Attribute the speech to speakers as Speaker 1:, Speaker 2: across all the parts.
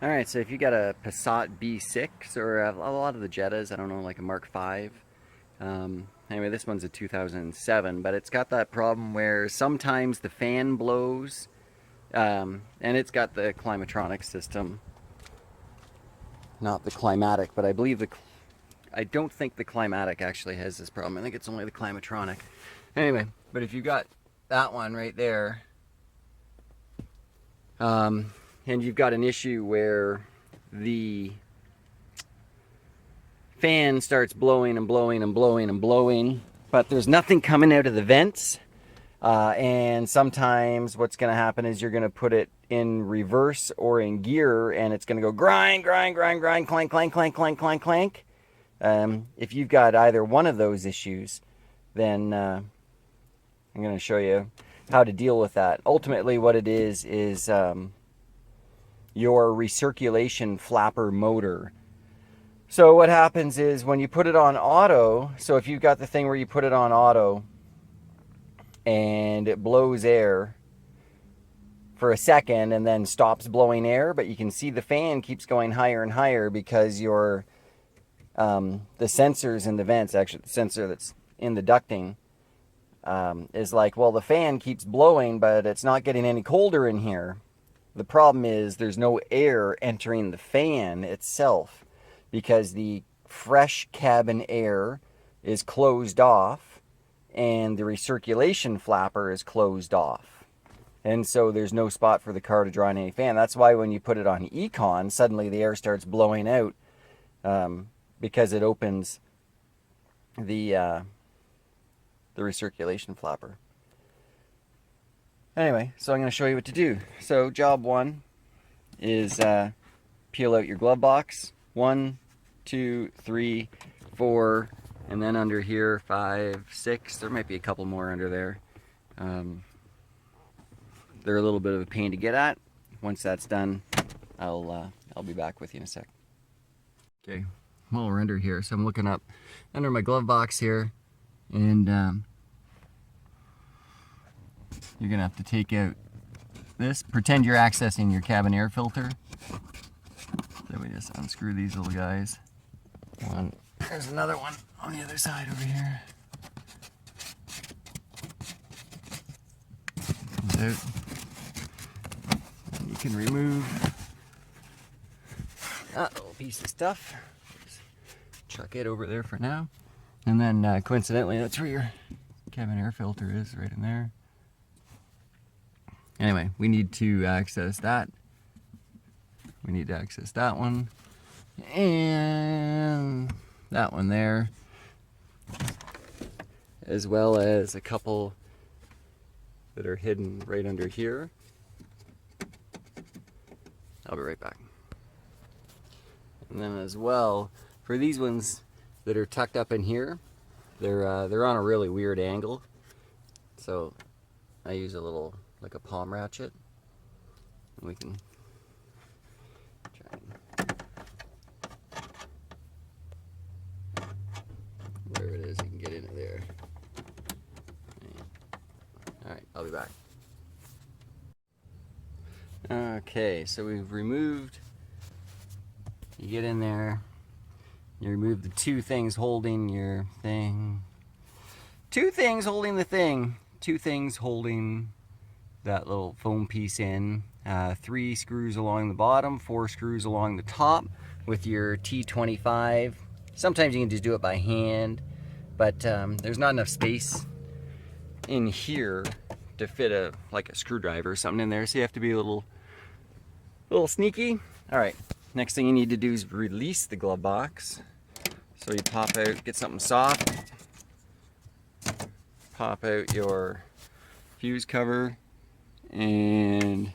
Speaker 1: Alright, so if you got a Passat B6 or a lot of the Jettas, I don't know, like a Mark V. Anyway, this one's a 2007, but it's got that problem where sometimes the fan blows, and it's got the Climatronic system. Not the Climatic, but I don't think the Climatic actually has this problem. I think it's only the Climatronic. Anyway, but if you got that one right there, and you've got an issue where the fan starts blowing and blowing and blowing and blowing, but there's nothing coming out of the vents. And sometimes what's going to happen is you're going to put it in reverse or in gear, and it's going to go grind, grind, grind, grind, clank, clank, clank, clank, clank, clank. If you've got either one of those issues, then I'm going to show you how to deal with that. Ultimately, what it is your recirculation flapper motor. So what happens is when you put it on auto, so if you've got the thing where you put it on auto and it blows air for a second and then stops blowing air, but you can see the fan keeps going higher and higher because your the sensors in the vents, actually the sensor that's in the ducting, is like, well, the fan keeps blowing, but it's not getting any colder in here. The problem is there's no air entering the fan itself because the fresh cabin air is closed off and the recirculation flapper is closed off. And so there's no spot for the car to draw in any fan. That's why when you put it on Econ, suddenly the air starts blowing out because it opens the recirculation flapper. Anyway, so I'm going to show you what to do. So job one is peel out your glove box. 1, 2, 3, 4, and then under here 5, 6. There might be a couple more under there. They're a little bit of a pain to get at. Once that's done, I'll be back with you in a sec. Okay, well, we're under here, so I'm looking up under my glove box here, and you're gonna have to take out this. Pretend you're accessing your cabin air filter. So we just unscrew these little guys. There's another one on the other side over here. Comes out. And you can remove that little piece of stuff. Just chuck it over there for now. And then coincidentally, that's where your cabin air filter is, right in there. Anyway, we need to access that. We need to access that one. And that one there. As well as a couple that are hidden right under here. I'll be right back. And then as well, for these ones that are tucked up in here, they're on a really weird angle. So I use a little, like a palm ratchet, and we can try and, wherever it is, you can get into there. Alright, I'll be back. Okay, so we've removed, you get in there, you remove the two things holding your thing. Two things holding the thing. Two things holding that little foam piece in. 3 screws along the bottom, 4 screws along the top with your T25. Sometimes you can just do it by hand, but there's not enough space in here to fit like a screwdriver or something in there, so you have to be a little sneaky. All right, next thing you need to do is release the glove box. So you pop out, get something soft, pop out your fuse cover, and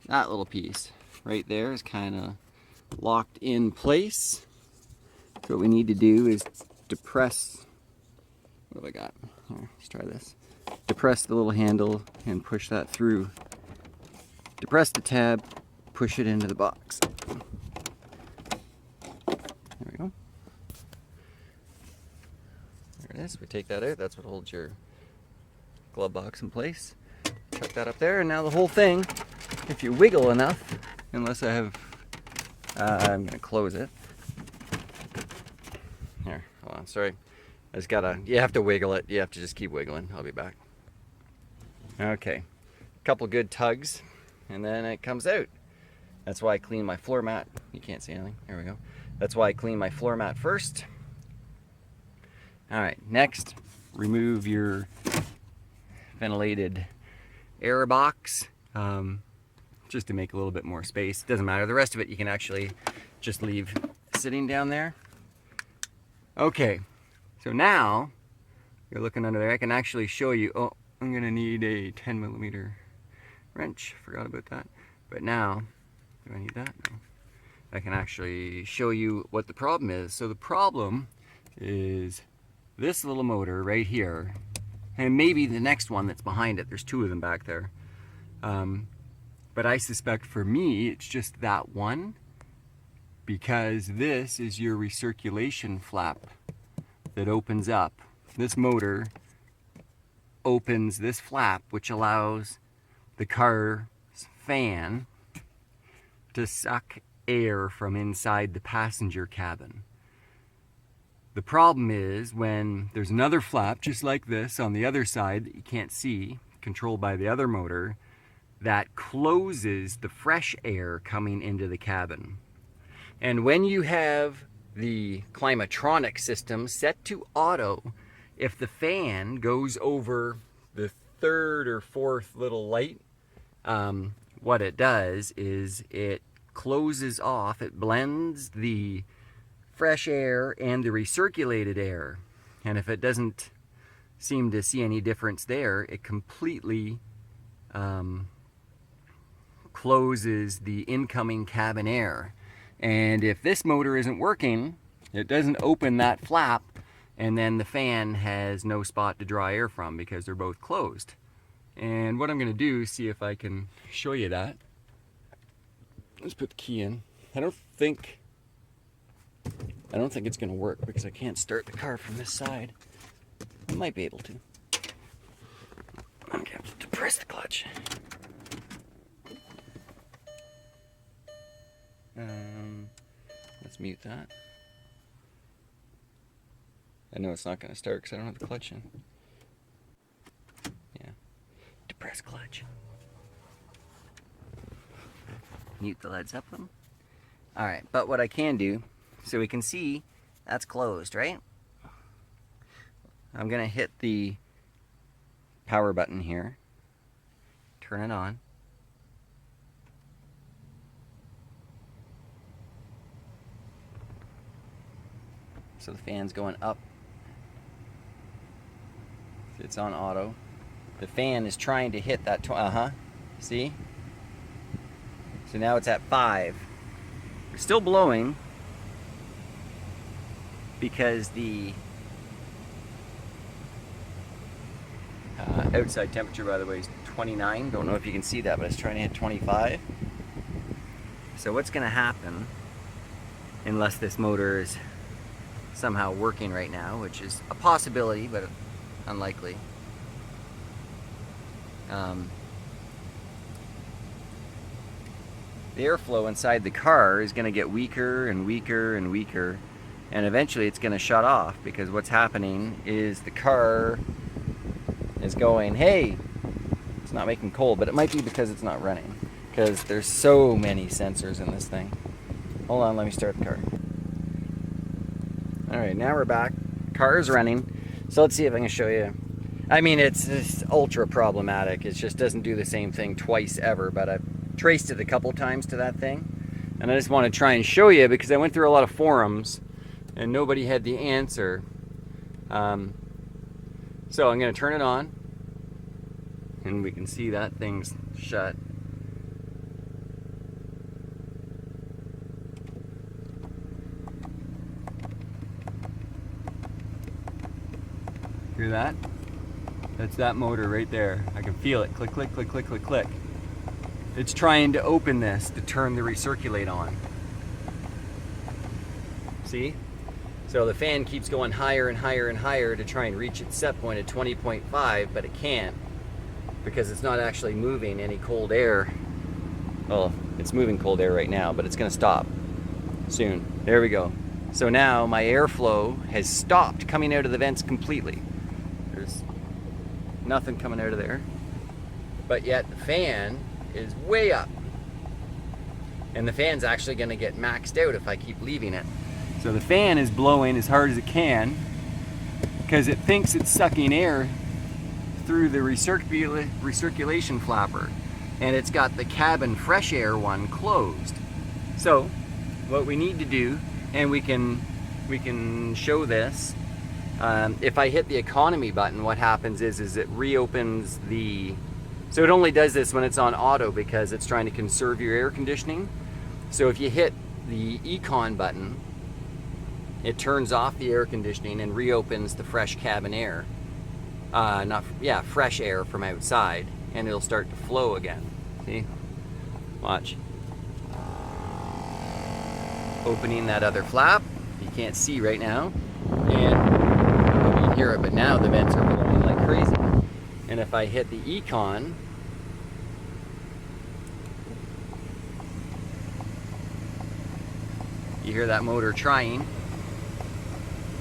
Speaker 1: that little piece right there is kind of locked in place. So what we need to do is depress, what have I got? Here, let's try this. Depress the little handle and push that through. Depress the tab, push it into the box. There we go. There it is. We take that out. That's what holds your glove box in place. Chuck that up there, and now the whole thing, if you wiggle enough, unless I have I'm gonna close it. Here, hold on, sorry. I just gotta, you have to wiggle it. You have to just keep wiggling. I'll be back. Okay, a couple good tugs, and then it comes out. That's why I clean my floor mat. You can't see anything, there we go. That's why I clean my floor mat first. All right, next, remove your ventilated air box, just to make a little bit more space. Doesn't matter, the rest of it you can actually just leave sitting down there. Okay, so now you're looking under there. I can actually show you. Oh, I'm gonna need a 10mm wrench, forgot about that. But now, do I need that? No. I can actually show you what the problem is. So the problem is this little motor right here, and maybe the next one that's behind it. There's two of them back there. But I suspect for me, it's just that one, because this is your recirculation flap that opens up. This motor opens this flap, which allows the car's fan to suck air from inside the passenger cabin. The problem is when there's another flap just like this on the other side that you can't see, controlled by the other motor, that closes the fresh air coming into the cabin. And when you have the Climatronic system set to auto, if the fan goes over the third or fourth little light, what it does is it closes off, it blends the fresh air and the recirculated air. And if it doesn't seem to see any difference there, it completely closes the incoming cabin air. And if this motor isn't working, it doesn't open that flap, and then the fan has no spot to draw air from because they're both closed. And what I'm going to do is see if I can show you that. Let's put the key in. I don't think it's going to work because I can't start the car from this side. I might be able to. Okay, to press the clutch. Let's mute that. I know it's not going to start because I don't have the clutch in. Yeah. Depress clutch. Mute the Led Zeppelin. Alright, but what I can do, so we can see that's closed, right? I'm going to hit the power button here. Turn it on. So the fan's going up. It's on auto. The fan is trying to hit that, see? So now it's at 5. We're still blowing because the outside temperature, by the way, is 29. Don't know if you can see that, but it's trying to hit 25. So what's going to happen, unless this motor is somehow working right now, which is a possibility, but unlikely. The airflow inside the car is going to get weaker and weaker and weaker, and eventually it's going to shut off, because what's happening is the car is going, hey, it's not making cold, but it might be because it's not running, because there's so many sensors in this thing. Hold on, let me start the car. Alright, now we're back. Car is running. So let's see if I can show you. I mean, it's ultra problematic. It just doesn't do the same thing twice ever, but I've traced it a couple times to that thing. And I just want to try and show you, because I went through a lot of forums and nobody had the answer. So I'm going to turn it on, and we can see that thing's shut. Hear that? That's that motor right there. I can feel it. Click, click, click, click, click, click. It's trying to open this to turn the recirculate on. See? So the fan keeps going higher and higher and higher to try and reach its set point at 20.5, but it can't, because it's not actually moving any cold air. Well, it's moving cold air right now, but it's going to stop. soon. There we go. So now my airflow has stopped coming out of the vents completely. There's nothing coming out of there. But yet the fan is way up. And the fan's actually gonna get maxed out if I keep leaving it. So the fan is blowing as hard as it can because it thinks it's sucking air through the recirculation flapper. And it's got the cabin fresh air one closed. So what we need to do, and we can show this, if I hit the economy button, what happens is it reopens the, so it only does this when it's on auto because it's trying to conserve your air conditioning. So if you hit the econ button, it turns off the air conditioning and reopens the fresh cabin air. Fresh air from outside, and it'll start to flow again. See? Watch. Opening that other flap. You can't see right now. And you can hear it, but now the vents are blowing like crazy. And if I hit the econ, you hear that motor trying.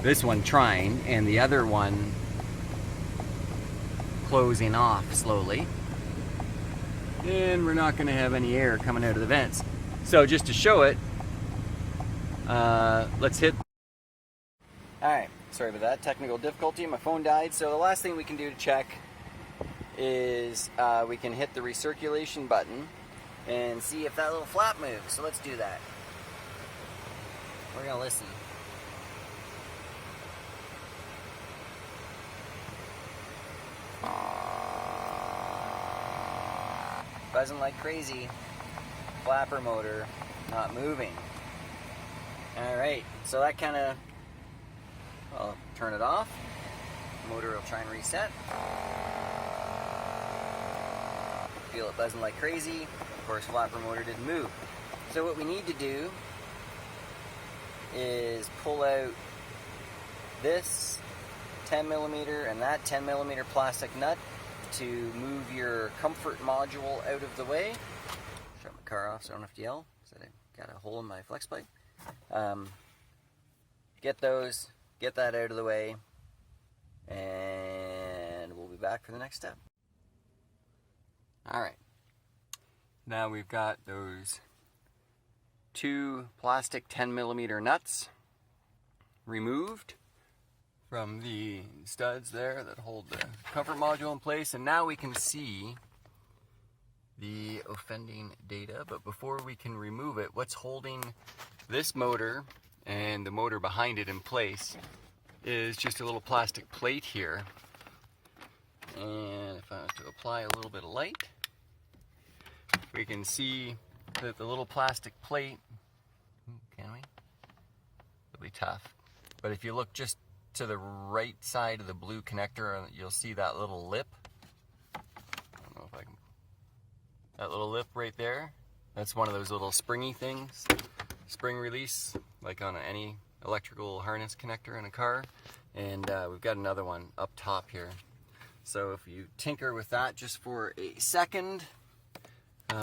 Speaker 1: This one trying, and the other one closing off slowly. And we're not going to have any air coming out of the vents. So just to show it, let's hit. Alright, sorry about that, technical difficulty, my phone died. So the last thing we can do to check is we can hit the recirculation button and see if that little flap moves. So let's do that. We're going to listen. Buzzing like crazy. Flapper motor not moving. Alright, so that kind of, I'll turn it off. The motor will try and reset. Feel it buzzing like crazy. Of course, flapper motor didn't move. So what we need to do is pull out this 10mm and that 10mm plastic nut to move your comfort module out of the way. Shut my car off so I don't have to yell, because I got a hole in my flex pipe. Get that out of the way, and we'll be back for the next step. Alright, now we've got those two plastic 10mm nuts removed from the studs there that hold the comfort module in place, and now we can see the offending data. But before we can remove it, what's holding this motor and the motor behind it in place is just a little plastic plate here. And if I was to apply a little bit of light, we can see that the little plastic plate, can we? It'll be tough. But if you look just to the right side of the blue connector, you'll see that little lip. I don't know if I can. That little lip right there, that's one of those little springy things. Spring release, like on any electrical harness connector in a car. And we've got another one up top here. So if you tinker with that just for a second, you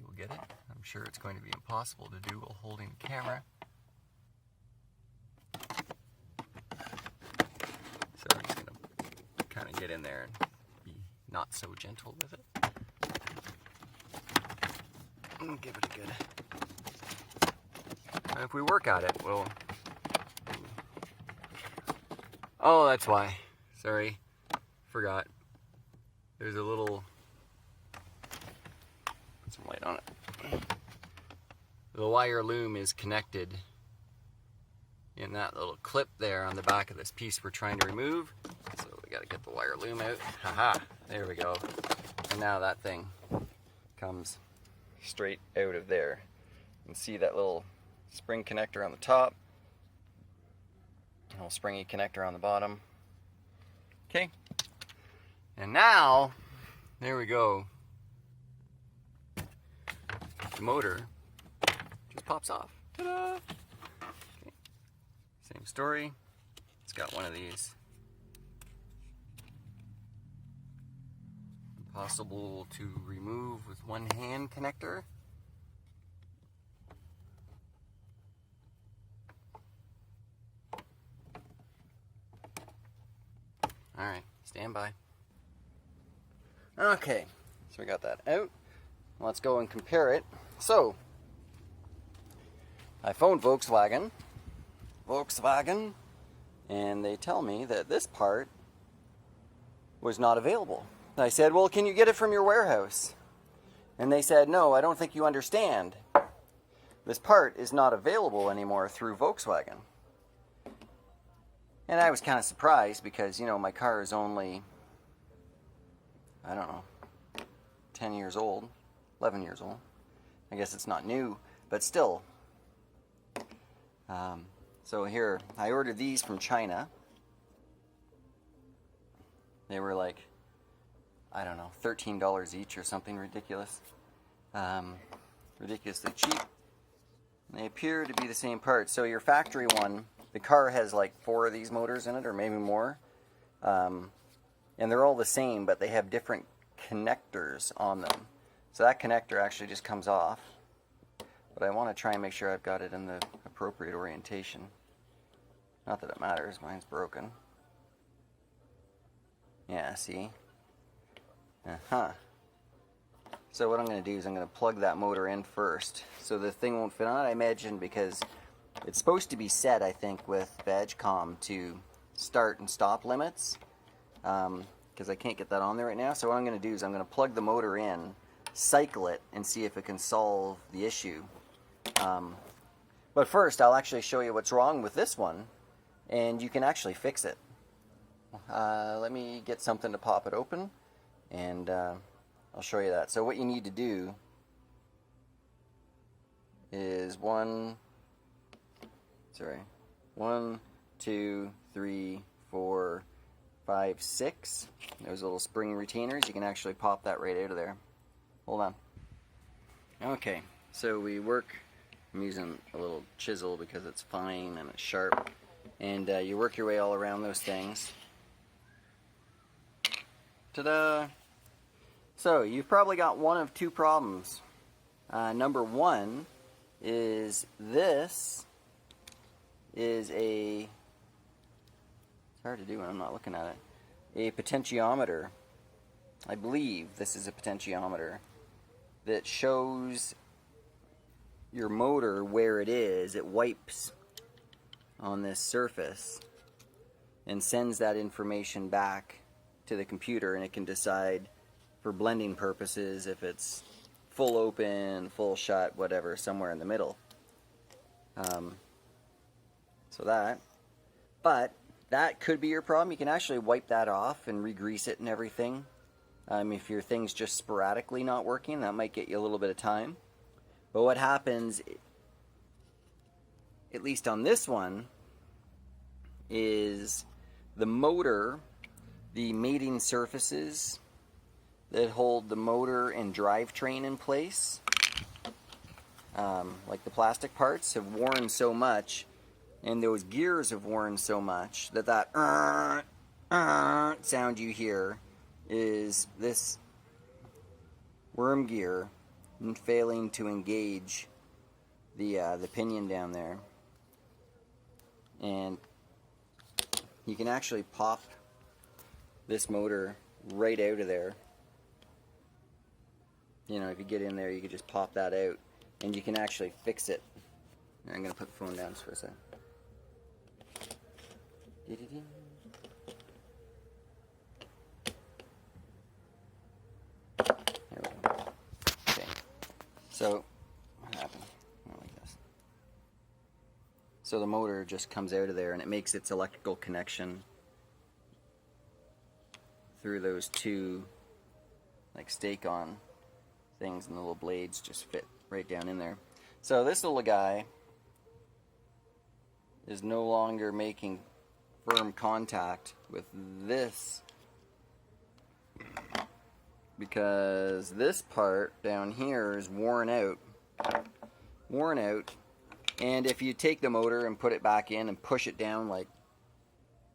Speaker 1: will get it. I'm sure it's going to be impossible to do while holding the camera. So I'm just going to kind of get in there and be not so gentle with it. And give it a good. And if we work at it, we'll. Oh, that's why. Sorry. Forgot. There's a little. Put some light on it. The wire loom is connected in that little clip there on the back of this piece we're trying to remove. So we gotta get the wire loom out. Haha, there we go. And now that thing comes straight out of there. You can see that little spring connector on the top, a little springy connector on the bottom. Okay, and now, there we go. The motor just pops off. Ta-da! Okay. Same story. It's got one of these. Impossible to remove with one hand connector. Alright, stand by. Okay, so we got that out. Let's go and compare it. So, I phoned Volkswagen, and they tell me that this part was not available. I said, well, can you get it from your warehouse? And they said, no, I don't think you understand. This part is not available anymore through Volkswagen. And I was kind of surprised because, you know, my car is only, I don't know, 10 years old, 11 years old. I guess it's not new, but still. So here, I ordered these from China. They were like, I don't know, $13 each or something ridiculous. Ridiculously cheap. And they appear to be the same parts. So your factory one, the car has like 4 of these motors in it, or maybe more. And they're all the same, but they have different connectors on them. So that connector actually just comes off. But I want to try and make sure I've got it in the appropriate orientation. Not that it matters, mine's broken. Yeah, see? So what I'm going to do is I'm going to plug that motor in first. So the thing won't fit on it, I imagine, because it's supposed to be set, I think, with Badgecom to start and stop limits. Because I can't get that on there right now. So what I'm going to do is I'm going to plug the motor in, cycle it, and see if it can solve the issue. But first, I'll actually show you what's wrong with this one, and you can actually fix it. Let me get something to pop it open, and I'll show you that. So what you need to do is 1, 2, 3, 4, 5, 6. Those little spring retainers. You can actually pop that right out of there. Hold on. Okay, so we work. I'm using a little chisel because it's fine and it's sharp. And you work your way all around those things. Ta-da! So you've probably got one of 2 problems. Number 1 is this is a, it's hard to do when I'm not looking at it, a potentiometer. I believe this is a potentiometer that shows your motor where it is. It wipes on this surface and sends that information back to the computer, and it can decide for blending purposes if it's full open, full shut, whatever, somewhere in the middle. So that, but that could be your problem. You can actually wipe that off and re-grease it and everything. If your thing's just sporadically not working, that might get you a little bit of time. But what happens, at least on this one, is the motor, the mating surfaces that hold the motor and drivetrain in place, like the plastic parts, have worn so much, and those gears have worn so much that that sound you hear is this worm gear failing to engage the pinion down there. And you can actually pop this motor right out of there. You know, if you get in there, you can just pop that out, and you can actually fix it. I'm going to put the phone down just for a second. There we go. Okay. So, what happened? Not like this. So the motor just comes out of there, and it makes its electrical connection through those 2 like stake-on things, and the little blades just fit right down in there. So this little guy is no longer making firm contact with this, because this part down here is worn out, and if you take the motor and put it back in and push it down like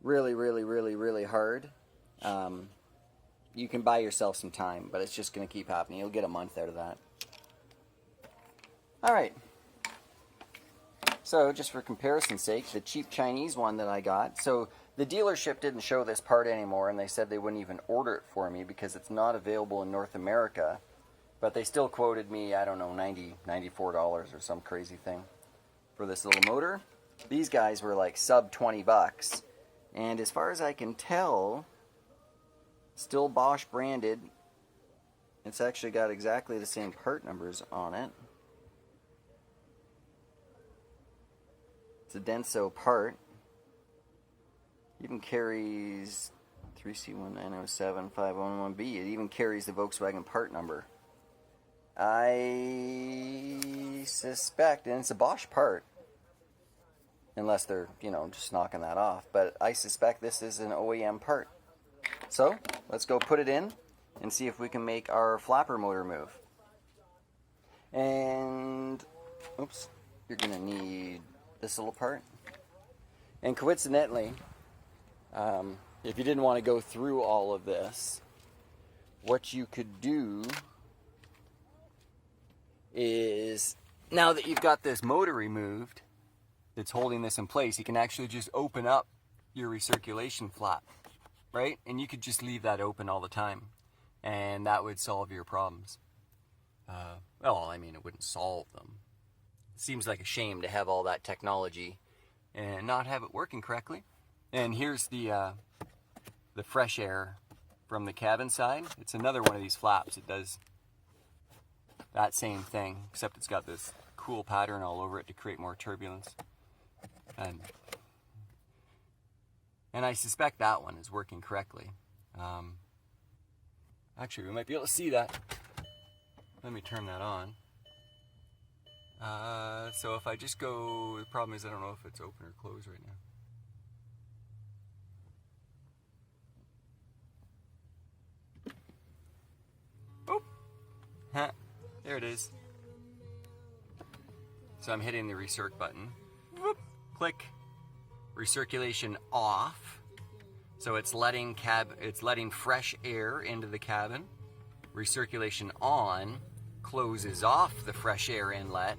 Speaker 1: really hard, you can buy yourself some time, but it's just going to keep happening. You'll get a month out of that. Alright, so just for comparison's sake, the cheap Chinese one that I got, so The dealership didn't show this part anymore, and they said they wouldn't even order it for me because it's not available in North America. But they still quoted me, I don't know, $94 or some crazy thing for this little motor. These guys were like sub 20 bucks. And as far as I can tell, still Bosch branded. It's actually got exactly the same part numbers on it. It's a Denso part. Even carries 3C1907511B. It even carries the Volkswagen part number. I suspect, and it's a Bosch part, unless they're, you know, just knocking that off, but I suspect this is an OEM part. So, let's go put it in and see if we can make our flapper motor move. And, oops, you're going to need this little part. And coincidentally, if you didn't want to go through all of this, what you could do is, now that you've got this motor removed that's holding this in place, you can actually just open up your recirculation flap, right? And you could just leave that open all the time, and that would solve your problems. Well, I mean, it wouldn't solve them. It seems like a shame to have all that technology and not have it working correctly. And here's the fresh air from the cabin side. It's another one of these flaps. It does that same thing, except it's got this cool pattern all over it to create more turbulence. And I suspect that one is working correctly. Actually, we might be able to see that. Let me turn that on. So if I just go, the problem is I don't know if it's open or closed right now. Oh, there it is. So I'm hitting the recirc button. Whoop, click. Recirculation off. So it's letting fresh air into the cabin. Recirculation on closes off the fresh air inlet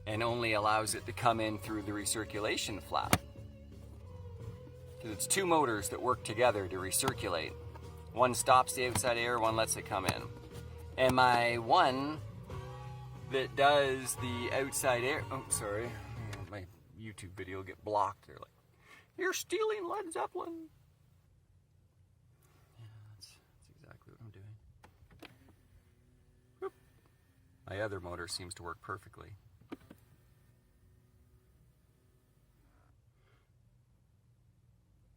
Speaker 1: and only allows it to come in through the recirculation flap. Because it's two motors that work together to recirculate. One stops the outside air, one lets it come in. And my one that does the outside air, oh sorry, my YouTube video will get blocked. They're like, you're stealing Led Zeppelin. Yeah, that's exactly what I'm doing. Whoop. My other motor seems to work perfectly.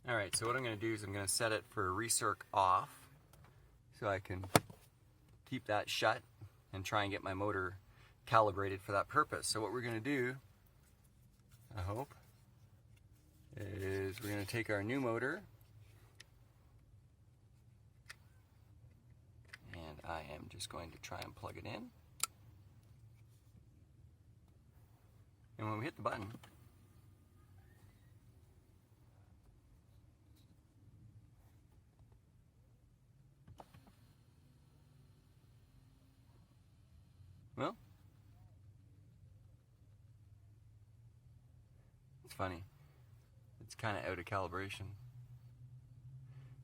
Speaker 1: Alright, so what I'm going to do is I'm going to set it for recirc off so I can keep that shut and try and get my motor calibrated for that purpose. So what we're going to do, I hope, is we're going to take our new motor and I am just going to try and plug it in. And when we hit the button, well, it's funny. It's kind of out of calibration.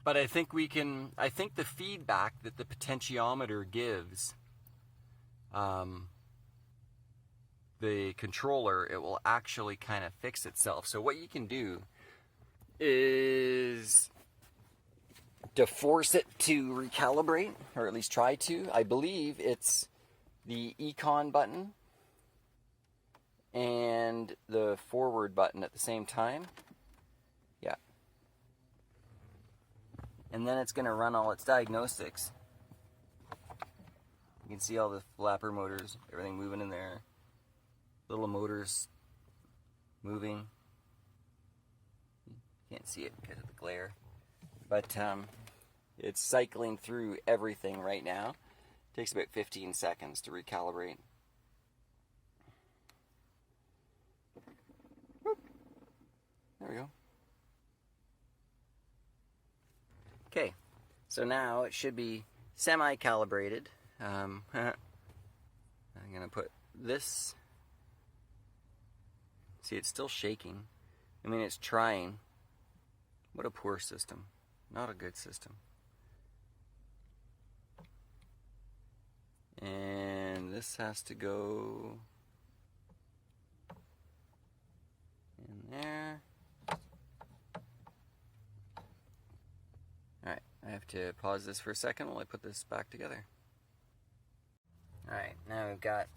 Speaker 1: But I think the feedback that the potentiometer gives the controller, it will actually kind of fix itself. So what you can do is to force it to recalibrate, or at least try to. I believe it's the Econ button and the forward button at the same time. Yeah. And then it's going to run all its diagnostics. You can see all the flapper motors, everything moving in there. Little motors moving. Can't see it because of the glare. But it's cycling through everything right now. Takes about 15 seconds to recalibrate. Whoop. There we go. Okay, so now it should be semi-calibrated. I'm going to put this. See, it's still shaking. I mean, it's trying. What a poor system. Not a good system. And this has to go in there. Alright, I have to pause this for a second while I put this back together. Alright, now we've got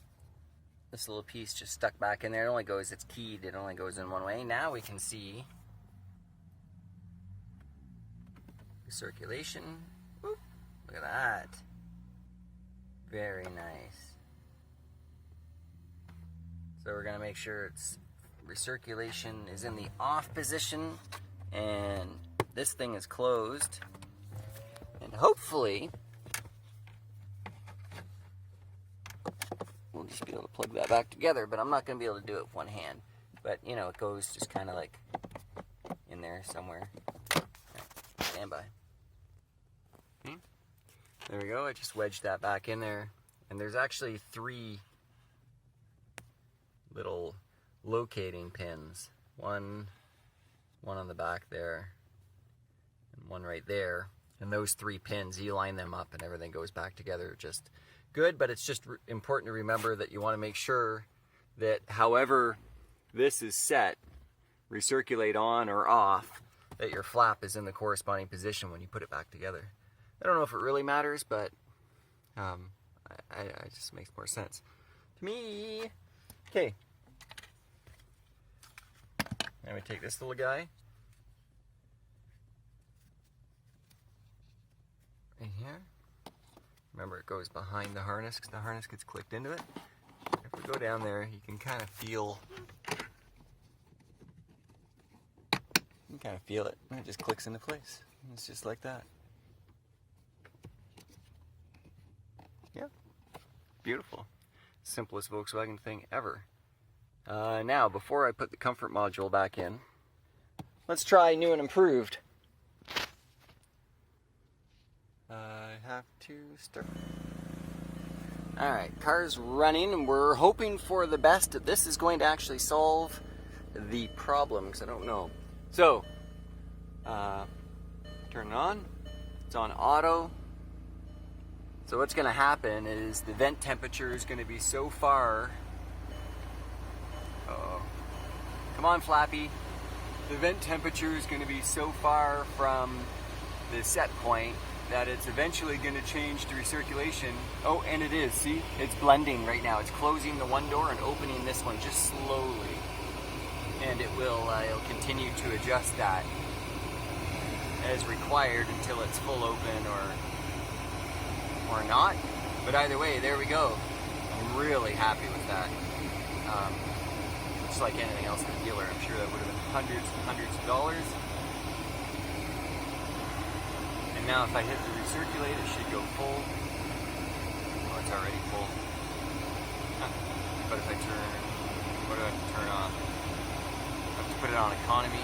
Speaker 1: this little piece just stuck back in there. It only goes, it's keyed, it only goes in one way. Now we can see the circulation. Whoop, look at that. Very nice. So we're going to make sure its recirculation is in the off position and this thing is closed. And hopefully we'll just be able to plug that back together, but I'm not going to be able to do it with one hand. But, you know, it goes just kind of like in there somewhere. Right, stand by. There we go, I just wedged that back in there. And there's actually 3 little locating pins. One on the back there, and one right there. And those 3 pins, you line them up and everything goes back together just good. But it's just important to remember that you want to make sure that however this is set, recirculate on or off, that your flap is in the corresponding position when you put it back together. I don't know if it really matters, but it just makes more sense to me. Okay. Now we take this little guy. Right here. Remember, it goes behind the harness because the harness gets clicked into it. If we go down there, you can kind of feel it. And it just clicks into place. It's just like that. Yeah, beautiful. Simplest Volkswagen thing ever. Now, before I put the comfort module back in, let's try new and improved. I have to start. Alright, car's running and we're hoping for the best that this is going to actually solve the problem, because I don't know. So, turn it on. It's on auto. So what's going to happen is the vent temperature is going to be so far. Uh-oh. Come on, Flappy. The vent temperature is going to be so far from the set point that it's eventually going to change to recirculation. Oh, and it is. See? It's blending right now. It's closing the one door and opening this one just slowly. And it'll continue to adjust that as required until it's full open or not, but either way, there we go. I'm really happy with that. Just like anything else in the dealer, I'm sure that would have been hundreds and hundreds of dollars. And now if I hit the recirculate, it should go full. Oh, it's already full. But if I turn, what do I have to turn off? I have to put it on economy.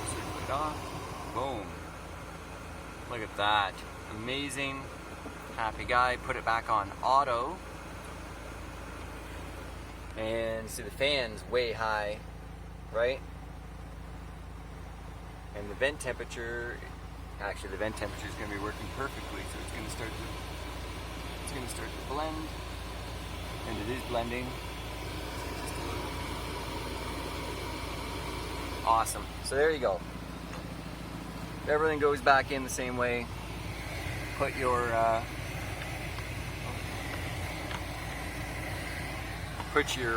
Speaker 1: Circulate off. Boom. Look at that. Amazing. Happy guy. Put it back on auto. And see the fan's way high, right? And the vent temperature, actually the vent temperature is going to be working perfectly, so it's going to start to blend. And it is blending. Awesome. So there you go. Everything goes back in the same way. Put your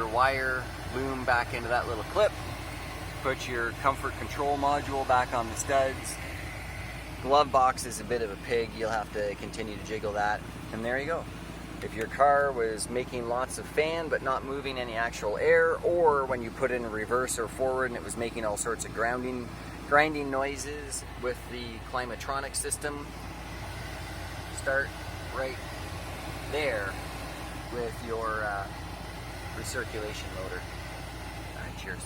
Speaker 1: wire loom back into that little clip. Put your comfort control module back on the studs. Glove box is a bit of a pig. You'll have to continue to jiggle that. And there you go. If your car was making lots of fan but not moving any actual air, or when you put it in reverse or forward and it was making all sorts of grinding noises with the Climatronic system, start right there with your recirculation motor. All right, cheers.